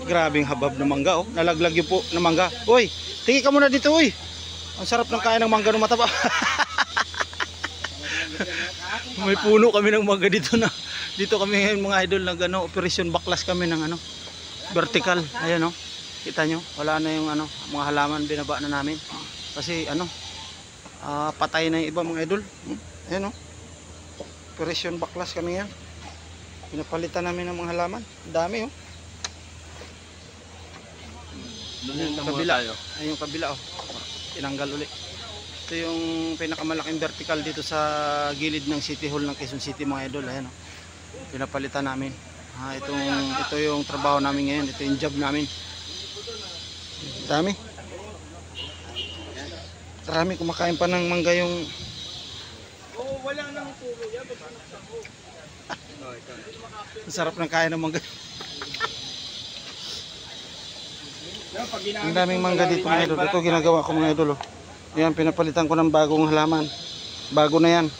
Grabing habab ng mangga, oh. Nalaglag yung po ng mangga. Uy, tingin ka muna dito, uy. Ang sarap ng kain ng mangga ng mataba. May puno kami ng mangga dito na. Dito kami ngayon mga idol, nag operation baklas kami ng vertical. Ayan, oh. Kita nyo, wala na yung mga halaman, binaba na namin. Kasi patay na yung iba mga idol. Ayan, oh. Operation baklas kami ngayon. Pinapalitan namin ng mga halaman. Dami, oh. Yung kabila, ay yung kabila, oh. Tinanggal ulit. Ito yung pinakamalaking vertical dito sa gilid ng City Hall ng Quezon City mga idol. Ayan, oh. Pinapalitan namin. Ito yung trabaho namin ngayon. Ito yung job namin. Dami. Marami kumakain pa ng mangga yung wala nang pulo yan. Ang sarap ng kain ng mangga. Ang daming mangga dito mga idol. Ito ginagawa ko mga idol, oh. Ayan, pinapalitan ko ng bagong halaman. Bago na yan.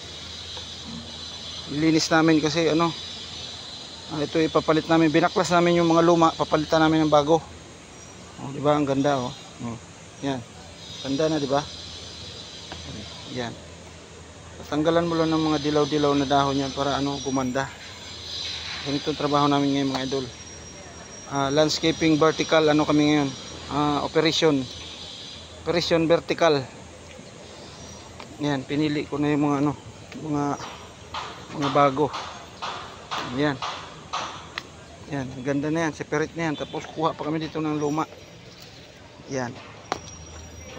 Linis namin kasi ito ipapalit namin. Binaklas namin yung mga luma, papalitan namin ng bago. Oh, di ba? Ang ganda, oh. Oh. Yan. Ganda na, di ba? Yan. Tatanggalan mo lang ng mga dilaw-dilaw na dahon yan para gumanda. Ganito ang trabaho namin ngayon mga idol. Landscaping vertical kami ngayon. Operation vertical. Yan, pinili ko na yung mga bago. Yan. Yan, ganda na yan, separate na yan. Tapos kuha pa kami dito ng luma. Yan.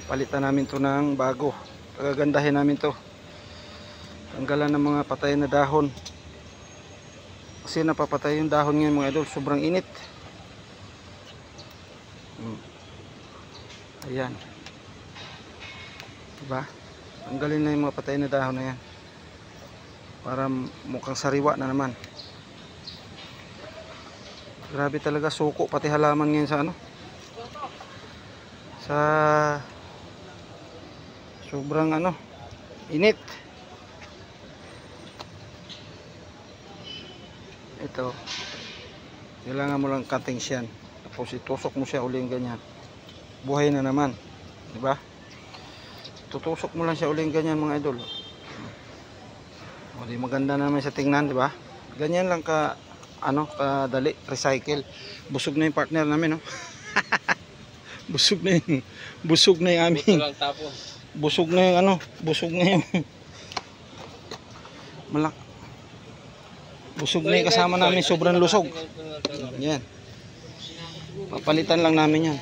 Papalitan namin to ng bago. Pagagandahin namin to. Tanggalan ng mga patay na dahon. Kasi napapatay yung dahon ngayon mga idol, sobrang init. Ayan. Diba? Tanggalin na yung mga patay na dahon na yan. Para mukhang sariwa na naman. Grabe talaga, suko pati halaman ngayon sa sobrang init. Ito, kailangan mo lang cutting siyan, tapos itusok mo siya uling ganyan, buhay na naman, di ba? Tutusok mo lang siya uling ganyan mga idol. O, di maganda naman sa tingnan, di ba? Ganyan lang kadali, recycle. Busog na yung partner namin, no? busog na yung aming. Busog na yung busog na yung busog na yung kasama namin, sobrang lusog. Yan. Papalitan lang namin yan.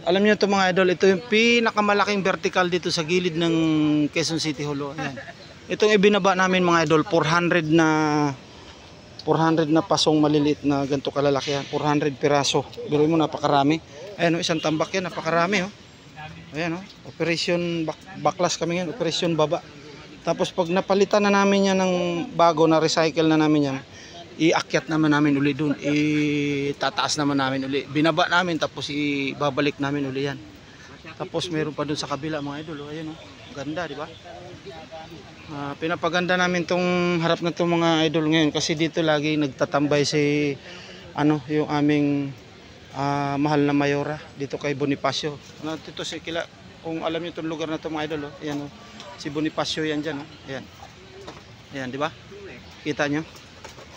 Alam niyo ito mga idol, ito yung pinakamalaking vertical dito sa gilid ng Quezon City Hall. Ayan. Itong ibinaba namin mga idol, 400 na pasong maliliit na ganito kalalaki yan. 400 piraso. Biruin mo, napakarami. Ayan, isang tambak yan, napakarami. Ayan, operation baklas kami yan, operation baba. Tapos pag napalitan na namin yan ng bago, na recycle na namin yan, iakyat naman namin uli dun, itataas naman namin uli, binaba namin, tapos ibabalik namin uli yan. Tapos meron pa dun sa kabila mga idol. Ayan, ganda, di ba? Pinapaganda namin tong harap na tong mga idol ngayon, kasi dito lagi nagtatambay si yung aming mahal na mayora dito kay Bonifacio. Dito kung alam niyo tong lugar na to mga idol, ayan, si Bonifacio yan dyan, ayan. Ayan, di ba? Kita nyo?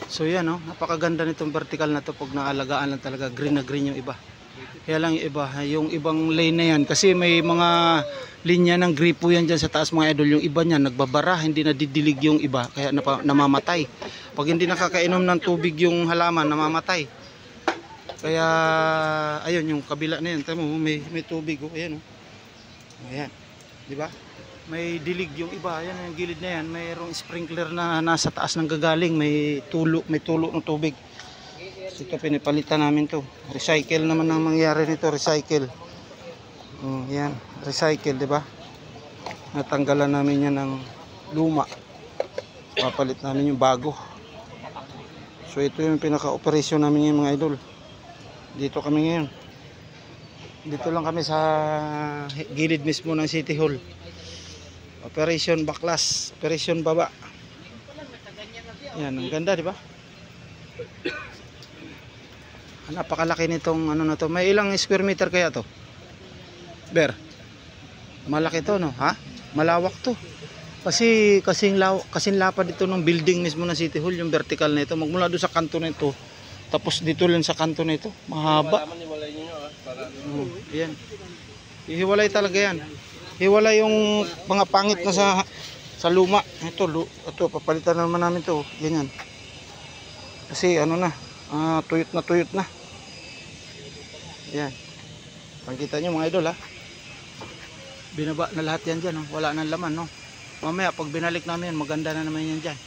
So yan, napakaganda nitong vertical na to pag naalagaan lang talaga. Green na green yung iba. Kaya lang yung iba, yung ibang lane na yan, kasi may mga linya ng gripo yan dyan sa taas mga idol. Yung iba niyan nagbabara, hindi nadidilig yung iba, kaya namamatay. Pag hindi nakakainom ng tubig yung halaman, namamatay. Kaya ayun, yung kabila na yan, tamo, may tubig, ayan, ayan, di ba? May dilig yung iba, ayan, yung gilid na yan, mayroong sprinkler na nasa taas ng gagaling, may tulo ng tubig. So, ito pinipalitan namin to. Recycle naman ang mangyari nito, recycle. Yan, recycle, di ba? Natanggalan namin yan ng luma. Papalit namin yung bago. So ito yung pinaka-operasyon namin ngayon mga idol. Dito kami ngayon. Dito lang kami sa gilid mismo ng City Hall. Operation baklas, operation baba. Yan, ang ganda, di ba? Napakalaki nitong ano na to. May ilang square meter kaya to? Ber. Malaki to, no? Ha? Malawak to. Kasi kasing lapad dito ng building mismo ng City Hall, yung vertical na ito. Magmula doon sa kanto na ito. Tapos dito lang sa kanto na ito. Mahaba. Yan. Hihiwalay talaga yan. Hiwalay yung mga pangit na sa luma. Ito papalitan na naman namin to. Ganyan. Kasi ano na, tuyot na. Yan. Pagkita nyo mga idol, ha. Binaba na lahat yan dyan, no? Wala nang laman, no? Mamaya pag binalik namin yan, maganda na naman yan dyan.